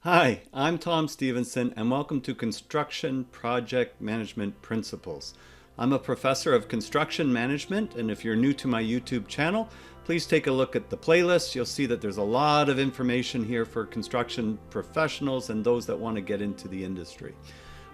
Hi, I'm Tom Stevenson, and welcome to Construction Project Management Principles. I'm a professor of construction management, and if you're new to my YouTube channel, please take a look at the playlist. You'll see that there's a lot of information here for construction professionals and those that want to get into the industry.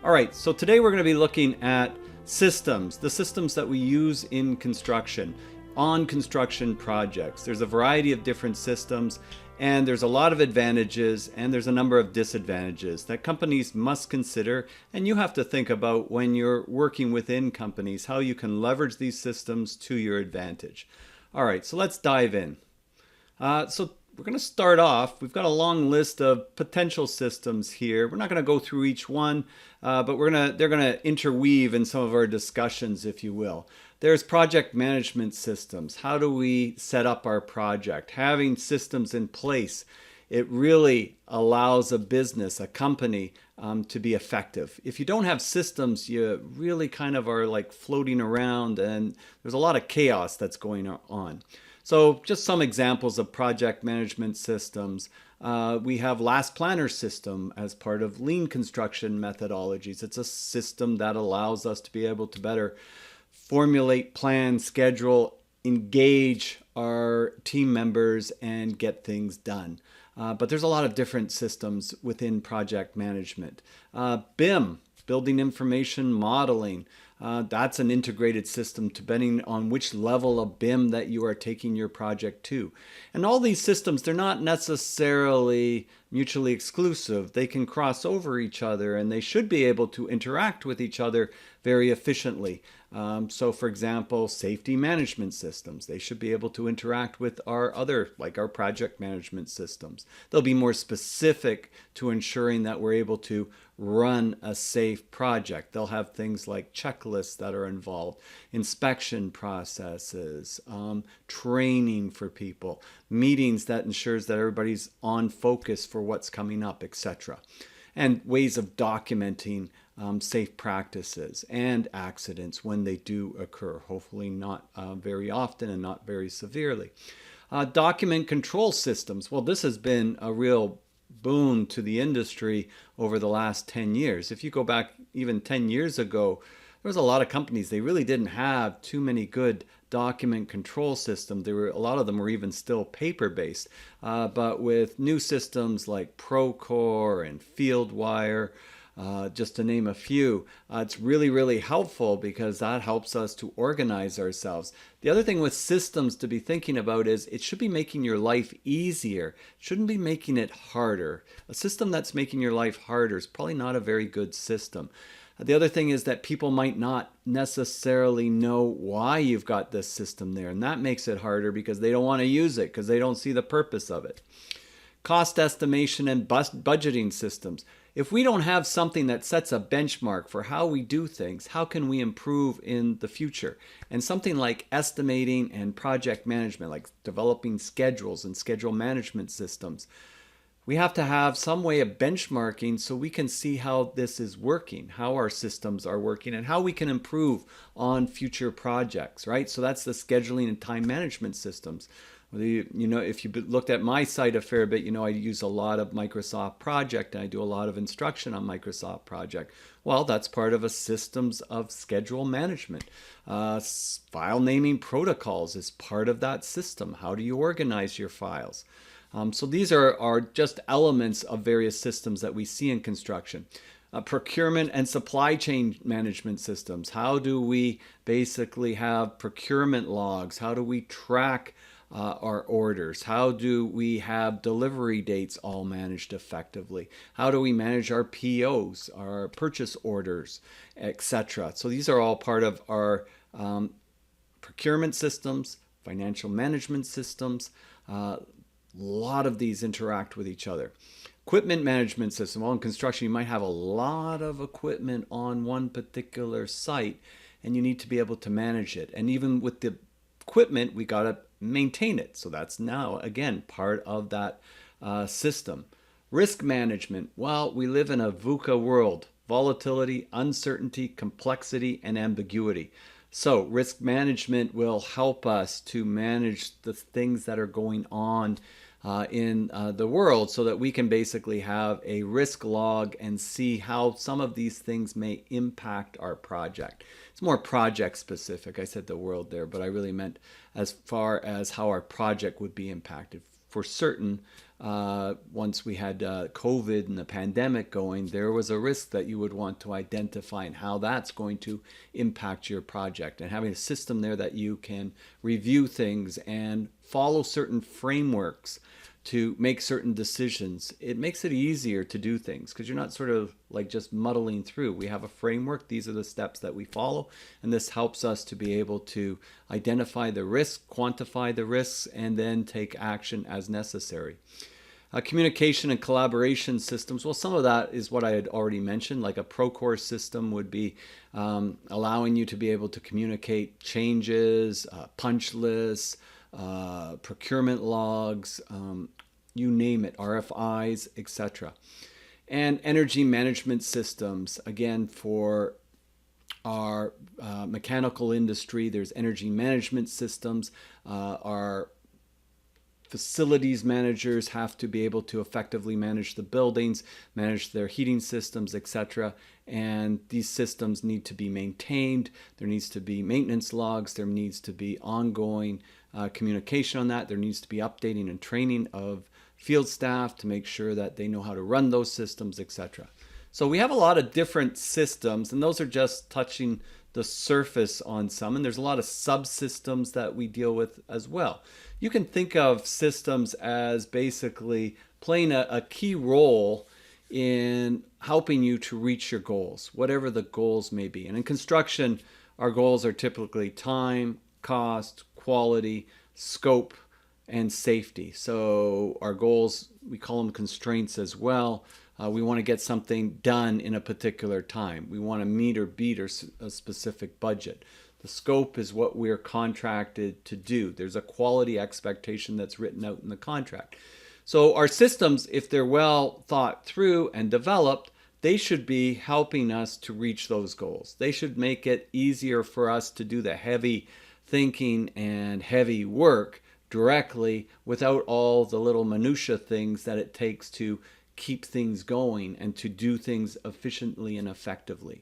All right, so today we're going to be looking at systems, the systems that we use in construction, on construction projects. There's a variety of different systems, and there's a lot of advantages and there's a number of disadvantages that companies must consider, and you have to think about when you're working within companies how you can leverage these systems to your advantage. All right, so let's dive in. So we're going to start off. We've got a long list of potential systems here. We're not going to go through each one, but they're going to interweave in some of our discussions, if you will. There's project management systems. How do we set up our project? Having systems in place, it really allows a business, a company, to be effective. If you don't have systems, you really kind of are like floating around, and there's a lot of chaos that's going on. So just some examples of project management systems. We have Last Planner system as part of lean construction methodologies. It's a system that allows us to be able to better formulate, plan, schedule, engage our team members, and get things done. But there's a lot of different systems within project management. BIM, Building Information Modeling. That's an integrated system depending on which level of BIM that you are taking your project to. And all these systems, they're not necessarily mutually exclusive. They can cross over each other, and they should be able to interact with each other very efficiently. So for example, safety management systems, they should be able to interact with our other, like our project management systems. They'll be more specific to ensuring that we're able to run a safe project. They'll have things like checklists that are involved, inspection processes, training for people, meetings that ensures that everybody's on focus for what's coming up, etc. And ways of documenting safe practices and accidents when they do occur, hopefully not very often and not very severely. Document control systems. Well, this has been a real boon to the industry over the last 10 years. If you go back even 10 years ago, there was a lot of companies, they really didn't have too many good document control systems. A lot of them were even still paper-based. But with new systems like Procore and FieldWire, just to name a few, it's really, really helpful because that helps us to organize ourselves. The other thing with systems to be thinking about is it should be making your life easier. It shouldn't be making it harder. A system that's making your life harder is probably not a very good system. The other thing is that people might not necessarily know why you've got this system there, and that makes it harder because they don't want to use it because they don't see the purpose of it. Cost estimation and budgeting systems. If we don't have something that sets a benchmark for how we do things, how can we improve in the future? And something like estimating and project management, like developing schedules and schedule management systems, we have to have some way of benchmarking so we can see how this is working, how our systems are working, and how we can improve on future projects, right? So that's the scheduling and time management systems. If you looked at my site a fair bit, I use a lot of Microsoft Project, and I do a lot of instruction on Microsoft Project. Well, that's part of a systems of schedule management. File naming protocols is part of that system. How do you organize your files? So these are just elements of various systems that we see in construction. Procurement and supply chain management systems. How do we basically have procurement logs? How do we track our orders? How do we have delivery dates all managed effectively? How do we manage our POs, our purchase orders, etc.? So these are all part of our procurement systems, financial management systems. A lot of these interact with each other. Equipment management system. Well, in construction, you might have a lot of equipment on one particular site, and you need to be able to manage it. And even with the equipment, we got to maintain it. So that's now, again, part of that system. Risk management. Well, we live in a VUCA world. Volatility, uncertainty, complexity, and ambiguity. So risk management will help us to manage the things that are going on in the world, so that we can basically have a risk log and see how some of these things may impact our project. It's more project specific. I said the world there, but I really meant as far as how our project would be impacted. For certain, once we had COVID and the pandemic going, there was a risk that you would want to identify and how that's going to impact your project. And having a system there that you can review things and follow certain frameworks to make certain decisions, it makes it easier to do things because you're not sort of like just muddling through. We have a framework. These are the steps that we follow, and this helps us to be able to identify the risk, quantify the risks, and then take action as necessary. Communication and collaboration systems, well, some of that is what I had already mentioned, like a Procore system would be allowing you to be able to communicate changes, punch lists, procurement logs, you name it, RFIs, etc. And energy management systems, again, for our mechanical industry, there's energy management systems. Our facilities managers have to be able to effectively manage the buildings, manage their heating systems, etc. And these systems need to be maintained. There needs to be maintenance logs. There needs to be ongoing communication on that. There needs to be updating and training of field staff to make sure that they know how to run those systems, etc. So we have a lot of different systems, and those are just touching the surface on some, and there's a lot of subsystems that we deal with as well. You can think of systems as basically playing a key role in helping you to reach your goals, whatever the goals may be. And in construction, our goals are typically time, cost, quality, scope, and safety. So our goals, we call them constraints as well. We want to get something done in a particular time. We want to meet or beat a specific budget. The scope is what we're contracted to do. There's a quality expectation that's written out in the contract. So our systems, if they're well thought through and developed, they should be helping us to reach those goals. They should make it easier for us to do the heavy thinking and heavy work directly without all the little minutia things that it takes to keep things going and to do things efficiently and effectively.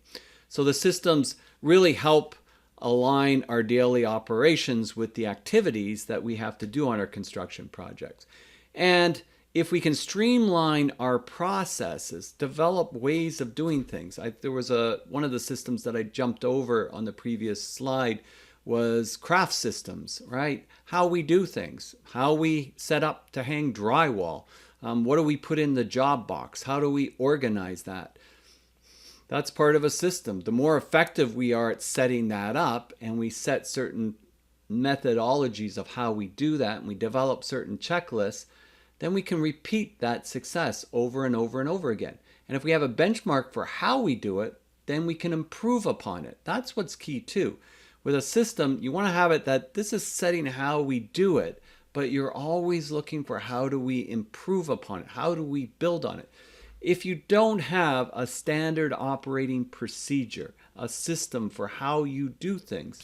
So the systems really help align our daily operations with the activities that we have to do on our construction projects. And if we can streamline our processes, develop ways of doing things. There was one of the systems that I jumped over on the previous slide was craft systems, right? How we do things, how we set up to hang drywall. What do we put in the job box? How do we organize that? That's part of a system. The more effective we are at setting that up, and we set certain methodologies of how we do that, and we develop certain checklists, then we can repeat that success over and over and over again. And if we have a benchmark for how we do it, then we can improve upon it. That's what's key too. With a system, you want to have it that this is setting how we do it, but you're always looking for how do we improve upon it? How do we build on it? If you don't have a standard operating procedure, a system for how you do things,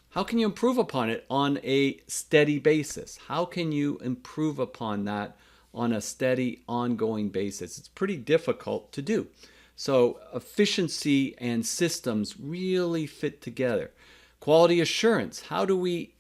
how can you improve upon it on a steady basis? How can you improve upon that on a steady, ongoing basis? It's pretty difficult to do. So efficiency and systems really fit together. Quality assurance. How do we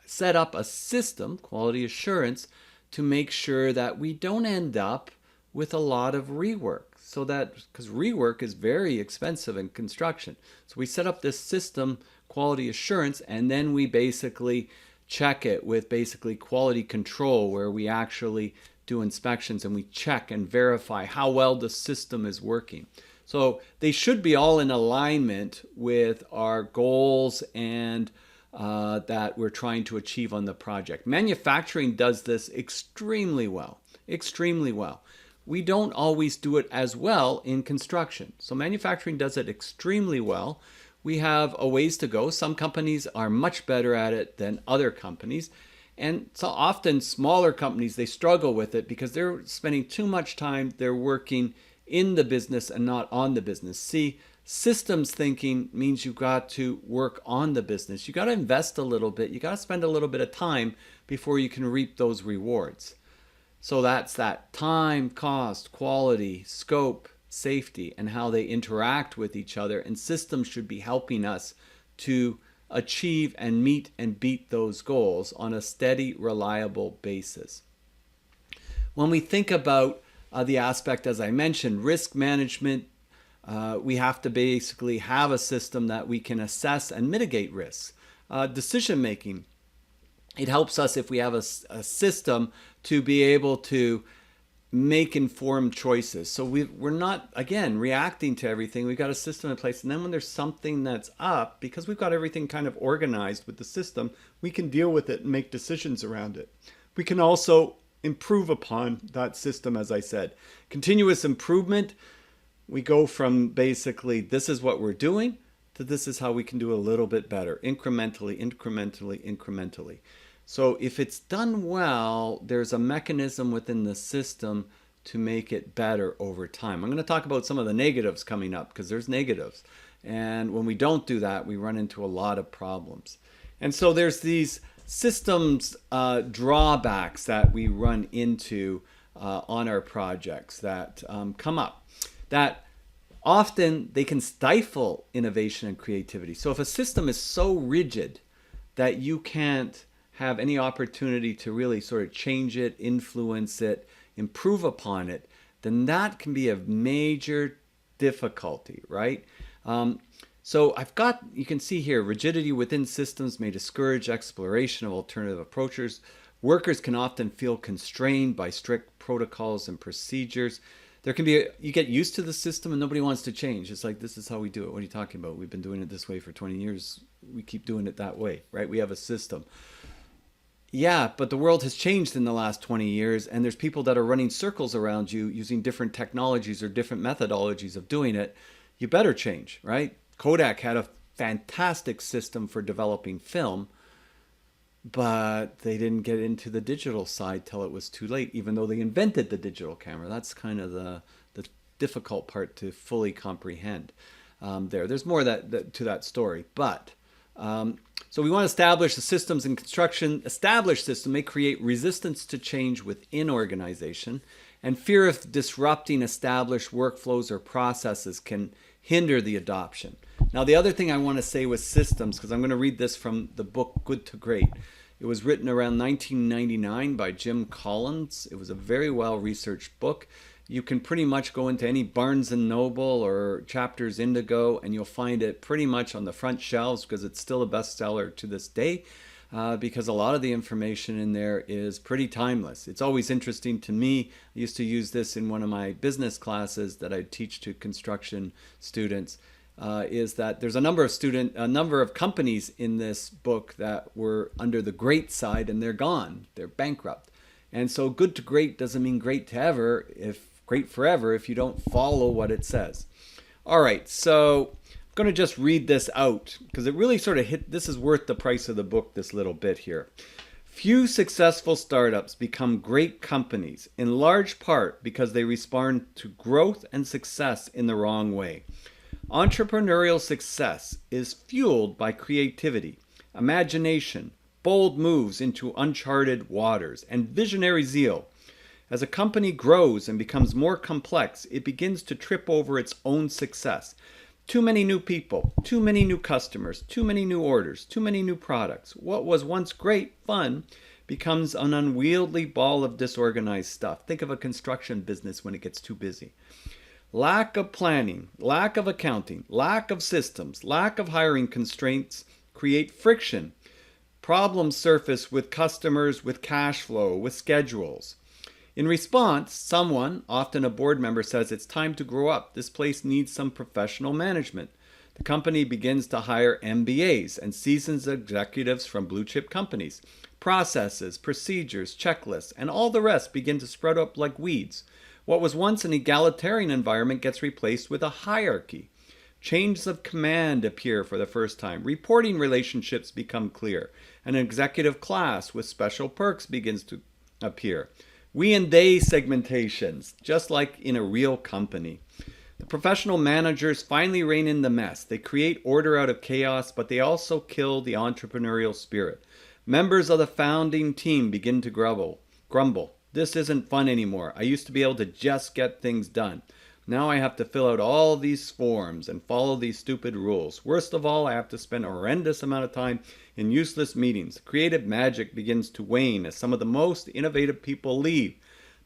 set up a system, quality assurance, to make sure that we don't end up with a lot of rework? So that, because rework is very expensive in construction. So we set up this system, quality assurance, and then we basically check it with basically quality control, where we actually do inspections and we check and verify how well the system is working. So they should be all in alignment with our goals and that we're trying to achieve on the project. Manufacturing does this extremely well, extremely well. We don't always do it as well in construction. So manufacturing does it extremely well. We have a ways to go. Some companies are much better at it than other companies. And so often smaller companies, they struggle with it because they're spending too much time, they're working in the business and not on the business. See, Systems thinking means you've got to work on the business. You got to invest a little bit. You got to spend a little bit of time before you can reap those rewards. So that's that time, cost, quality, scope, safety, and how they interact with each other. And systems should be helping us to achieve and meet and beat those goals on a steady, reliable basis. When we think about the aspect, as I mentioned, risk management, we have to basically have a system that we can assess and mitigate risks. Decision making, it helps us if we have a system to be able to make informed choices. So we're not, again, reacting to everything. We've got a system in place. And then when there's something that's up, because we've got everything kind of organized with the system, we can deal with it and make decisions around it. We can also improve upon that system, as I said. Continuous improvement, we go from basically this is what we're doing to this is how we can do a little bit better, incrementally, incrementally, incrementally. So if it's done well, there's a mechanism within the system to make it better over time. I'm going to talk about some of the negatives coming up because there's negatives. And when we don't do that, we run into a lot of problems. And so there's these systems drawbacks that we run into on our projects that come up, that often they can stifle innovation and creativity. So if a system is so rigid that you can't have any opportunity to really sort of change it, influence it, improve upon it, then that can be a major difficulty, right? So I've got, you can see here, rigidity within systems may discourage exploration of alternative approaches. Workers can often feel constrained by strict protocols and procedures. There can be, you get used to the system and nobody wants to change. It's like, this is how we do it. What are you talking about? We've been doing it this way for 20 years. We keep doing it that way, right? We have a system. Yeah, but the world has changed in the last 20 years, and there's people that are running circles around you using different technologies or different methodologies of doing it. You better change, right? Kodak had a fantastic system for developing film, but they didn't get into the digital side till it was too late, even though they invented the digital camera. That's kind of the difficult part to fully comprehend There's more to that story, but so we want to establish the systems in construction. Established system may create resistance to change within organization, and fear of disrupting established workflows or processes can hinder the adoption. Now, the other thing I want to say with systems, because I'm going to read this from the book Good to Great. It was written around 1999 by Jim Collins. It was a very well-researched book. You can pretty much go into any Barnes & Noble or Chapters Indigo, and you'll find it pretty much on the front shelves because it's still a bestseller to this day, because a lot of the information in there is pretty timeless. It's always interesting to me. I used to use this in one of my business classes that I teach to construction students, is that there's a number of companies in this book that were under the great side, and they're gone. They're bankrupt. And so good to great doesn't mean great to ever, great forever, if you don't follow what it says. All right, so I'm going to just read this out because it really sort of this is worth the price of the book, this little bit here. Few successful startups become great companies, in large part because they respond to growth and success in the wrong way. Entrepreneurial success is fueled by creativity, imagination, bold moves into uncharted waters, and visionary zeal. As a company grows and becomes more complex, it begins to trip over its own success. Too many new people, too many new customers, too many new orders, too many new products. What was once great fun becomes an unwieldy ball of disorganized stuff. Think of a construction business when it gets too busy. Lack of planning, lack of accounting, lack of systems, lack of hiring constraints create friction. Problems surface with customers, with cash flow, with schedules. In response, someone, often a board member, says it's time to grow up. This place needs some professional management. The company begins to hire MBAs and seasoned executives from blue chip companies. Processes, procedures, checklists, and all the rest begin to spread up like weeds. What was once an egalitarian environment gets replaced with a hierarchy. Chains of command appear for the first time. Reporting relationships become clear. An executive class with special perks begins to appear. We and they segmentations, just like in a real company. The professional managers finally rein in the mess. They create order out of chaos, but they also kill the entrepreneurial spirit. Members of the founding team begin to grumble. This isn't fun anymore. I used to be able to just get things done. Now I have to fill out all these forms and follow these stupid rules. Worst of all, I have to spend a horrendous amount of time in useless meetings. Creative magic begins to wane as some of the most innovative people leave,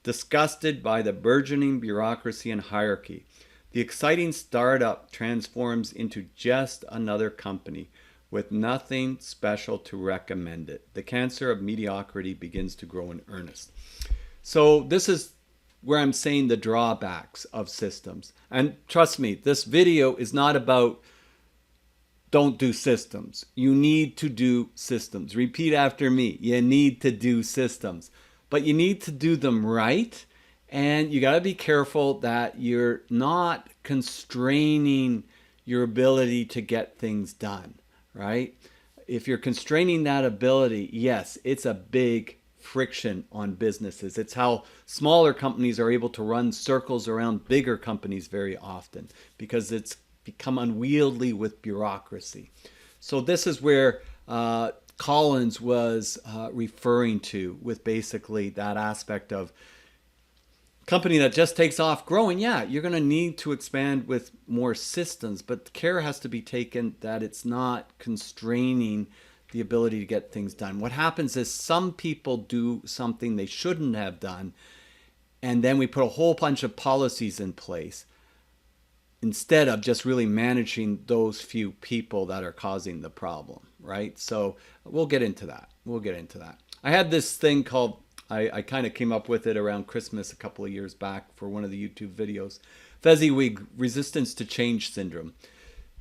disgusted by the burgeoning bureaucracy and hierarchy. The exciting startup transforms into just another company with nothing special to recommend it. The cancer of mediocrity begins to grow in earnest. So this is where I'm saying the drawbacks of systems. And trust me, this video is not about don't do systems. You need to do systems. Repeat after me. You need to do systems. But you need to do them right. And you got to be careful that you're not constraining your ability to get things done, right? If you're constraining that ability, yes, it's a big friction on businesses. It's how smaller companies are able to run circles around bigger companies very often because it's become unwieldy with bureaucracy. So this is where Collins was referring to with basically that aspect of company that just takes off growing. Yeah, you're going to need to expand with more systems, but care has to be taken that it's not constraining the ability to get things done. What happens is some people do something they shouldn't have done, and then we put a whole bunch of policies in place instead of just really managing those few people that are causing the problem, right? So we'll get into that. I had this thing called, I kind of came up with it around Christmas a couple of years back for one of the YouTube videos, Fezziwig, Resistance to Change Syndrome.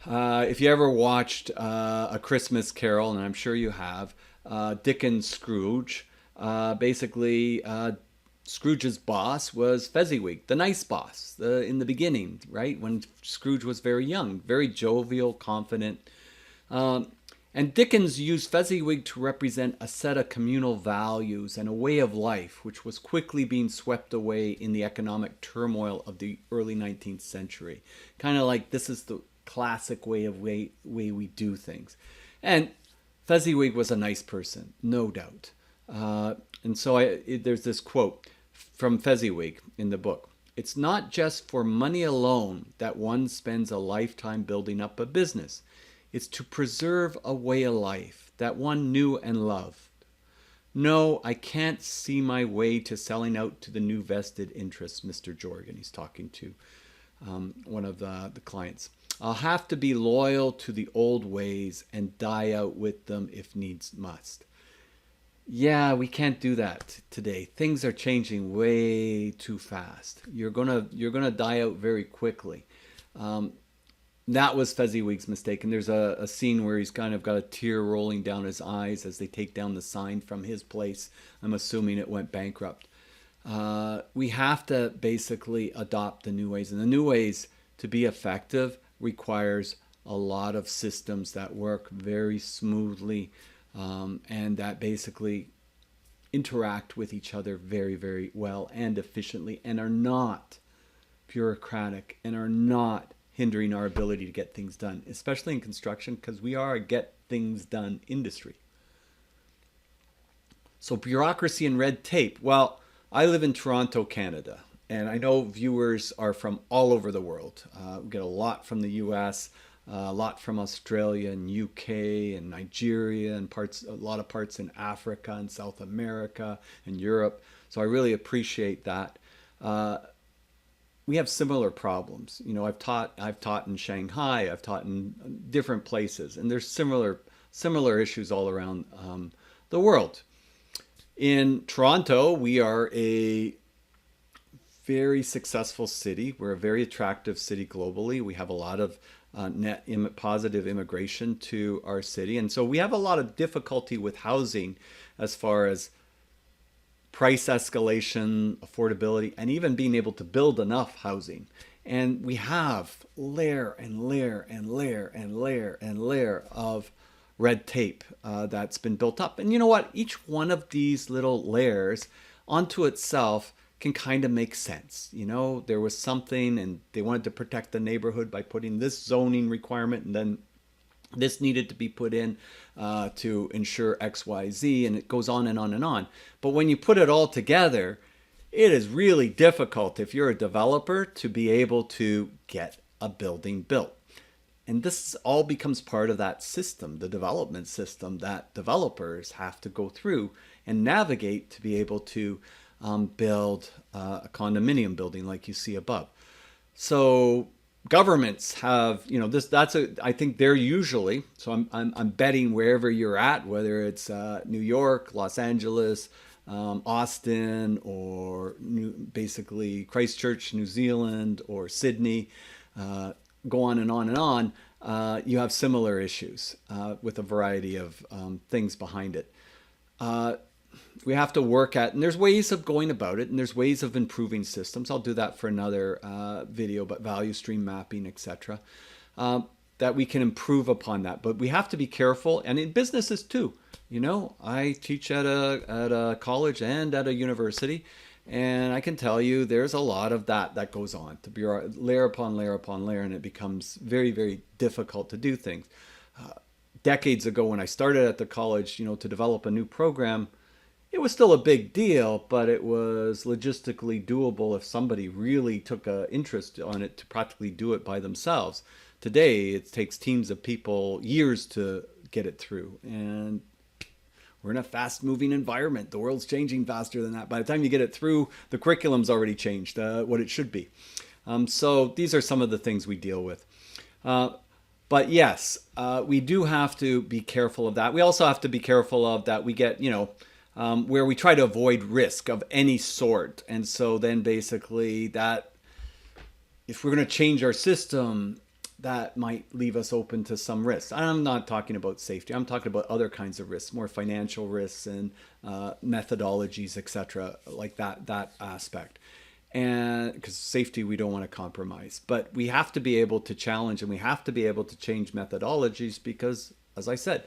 If you ever watched A Christmas Carol, and I'm sure you have, Dickens' Scrooge, basically Scrooge's boss was Fezziwig, the nice boss, in the beginning, right? When Scrooge was very young, very jovial, confident. And Dickens used Fezziwig to represent a set of communal values and a way of life, which was quickly being swept away in the economic turmoil of the early 19th century. Kind of like this is the classic way we do things. And Fezziwig was a nice person, no doubt. And so there's this quote from Fezziwig in the book. It's not just for money alone that one spends a lifetime building up a business. It's to preserve a way of life that one knew and loved. No, I can't see my way to selling out to the new vested interests, Mr. Jorgen. He's talking to one of the clients. I'll have to be loyal to the old ways and die out with them if needs must. Yeah, we can't do that today. Things are changing way too fast. You're gonna die out very quickly. That was Fezziwig's mistake. And there's a scene where he's kind of got a tear rolling down his eyes as they take down the sign from his place. I'm assuming it went bankrupt. We have to basically adopt the new ways. And the new ways, to be effective, requires a lot of systems that work very smoothly and that basically interact with each other very, very well and efficiently and are not bureaucratic and are not hindering our ability to get things done, especially in construction, because we are a get things done industry. So bureaucracy and red tape. Well, I live in Toronto, Canada, and I know viewers are from all over the world. We get a lot from the US, a lot from Australia and UK and Nigeria and a lot of parts in Africa and South America and Europe. So I really appreciate that. We have similar problems. You know, I've taught in Shanghai, I've taught in different places, and there's similar issues all around the world. In Toronto, we are a very successful city. We're a very attractive city globally. We have a lot of net positive immigration to our city. And so we have a lot of difficulty with housing as far as price escalation, affordability, and even being able to build enough housing. And we have layer and layer and layer and layer and layer of red tape that's been built up. And you know what? Each one of these little layers onto itself can kind of make sense. You know, there was something and they wanted to protect the neighborhood by putting this zoning requirement, and then this needed to be put in to ensure XYZ, and it goes on and on and on. But when you put it all together, it is really difficult if you're a developer to be able to get a building built. And this all becomes part of that system, the development system that developers have to go through and navigate to be able to build a condominium building like you see above. So governments have, you know, I think they're usually, so I'm betting wherever you're at, whether it's New York, Los Angeles, Austin, or basically Christchurch, New Zealand, or Sydney, go on and on and on, you have similar issues with a variety of things behind it. We have to work at, and there's ways of going about it, and there's ways of improving systems. I'll do that for another video, but value stream mapping, etc. That we can improve upon that. But we have to be careful, and in businesses too. You know, I teach at a college and at a university, and I can tell you there's a lot of that goes on, to be layer upon layer upon layer, and it becomes very, very difficult to do things. Decades ago when I started at the college, you know, to develop a new program, it was still a big deal, but it was logistically doable if somebody really took an interest on it to practically do it by themselves. Today, it takes teams of people years to get it through. And we're in a fast-moving environment. The world's changing faster than that. By the time you get it through, the curriculum's already changed, what it should be. So these are some of the things we deal with. But yes, we do have to be careful of that. We also have to be careful of that we get, you know, where we try to avoid risk of any sort. And so then basically that if we're going to change our system, that might leave us open to some risks. I'm not talking about safety. I'm talking about other kinds of risks, more financial risks and methodologies, etc., like that aspect. And because safety, we don't want to compromise. But we have to be able to challenge, and we have to be able to change methodologies because, as I said,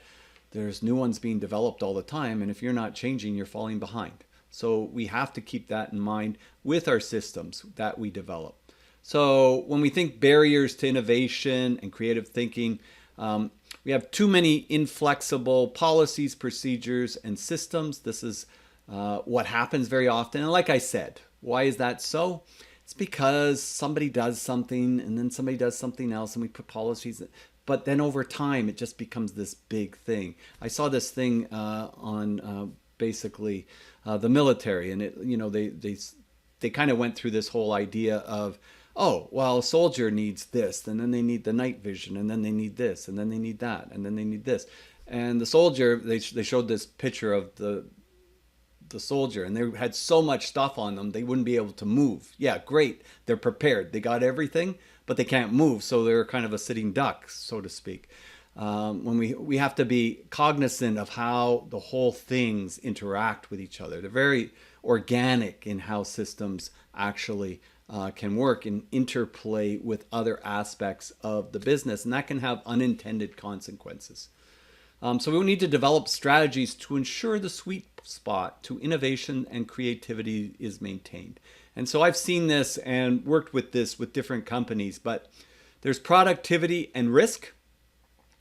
there's new ones being developed all the time, and if you're not changing, you're falling behind. So we have to keep that in mind with our systems that we develop. So when we think barriers to innovation and creative thinking, we have too many inflexible policies, procedures, and systems. This is what happens very often. And like I said, why is that so? It's because somebody does something, and then somebody does something else, and we put policies. But then over time, it just becomes this big thing. I saw this thing on basically the military, and it, you know, they kind of went through this whole idea of, oh, well, a soldier needs this, and then they need the night vision, and then they need this, and then they need that, and then they need this. And the soldier, they showed this picture of the soldier, and they had so much stuff on them they wouldn't be able to move. Yeah, great, they're prepared, they got everything, but they can't move, so they're kind of a sitting duck, so to speak. When we have to be cognizant of how the whole things interact with each other. They're very organic in how systems actually can work and interplay with other aspects of the business, and that can have unintended consequences. So we need to develop strategies to ensure the sweet spot to innovation and creativity is maintained. And so I've seen this and worked with this with different companies, but there's productivity and risk.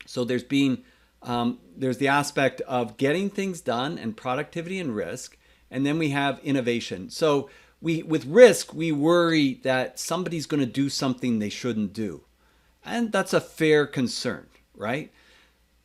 So there's the aspect of getting things done and productivity and risk, and then we have innovation. So with risk, we worry that somebody's going to do something they shouldn't do. And that's a fair concern, right?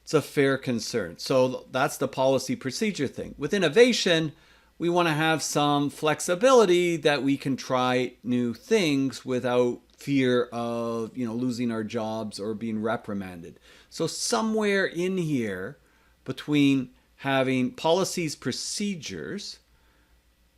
It's a fair concern. So that's the policy procedure thing. With innovation, we want to have some flexibility that we can try new things without fear of, you know, losing our jobs or being reprimanded. So somewhere in here between having policies, procedures,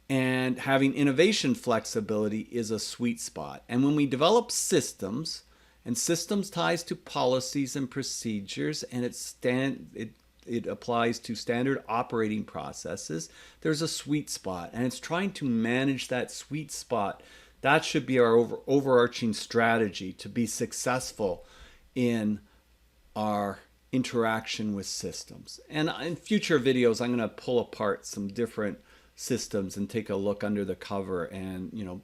and having innovation flexibility is a sweet spot. And when we develop systems, and systems ties to policies and procedures, and it applies to standard operating processes, there's a sweet spot. And it's trying to manage that sweet spot. That should be our overarching strategy to be successful in our interaction with systems. And in future videos, I'm going to pull apart some different systems and take a look under the cover and,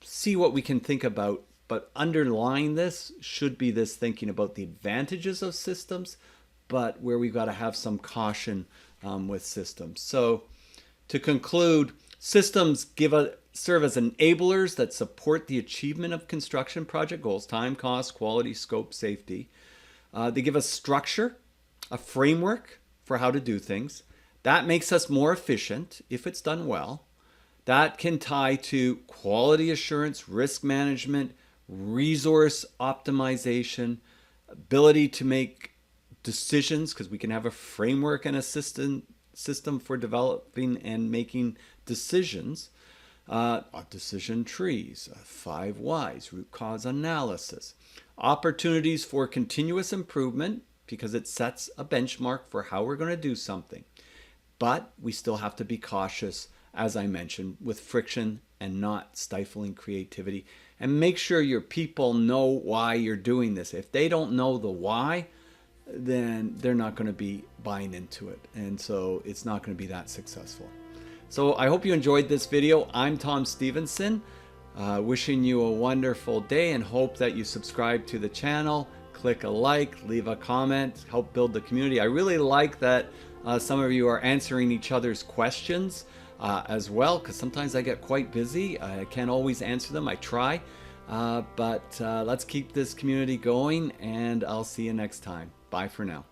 see what we can think about. But underlying this should be this thinking about the advantages of systems, but where we've got to have some caution with systems. So to conclude, systems serve as enablers that support the achievement of construction project goals: time, cost, quality, scope, safety. They give us structure, a framework for how to do things. That makes us more efficient if it's done well. That can tie to quality assurance, risk management, resource optimization, ability to make decisions, because we can have a framework and a system for developing and making decisions. Decision trees, 5 whys, root cause analysis. Opportunities for continuous improvement, because it sets a benchmark for how we're going to do something. But we still have to be cautious, as I mentioned, with friction and not stifling creativity. And make sure your people know why you're doing this. If they don't know the why, then they're not going to be buying into it. And so it's not going to be that successful. So I hope you enjoyed this video. I'm Tom Stevenson, wishing you a wonderful day and hope that you subscribe to the channel, click a like, leave a comment, help build the community. I really like that some of you are answering each other's questions as well, because sometimes I get quite busy. I can't always answer them. I try, but let's keep this community going, and I'll see you next time. Bye for now.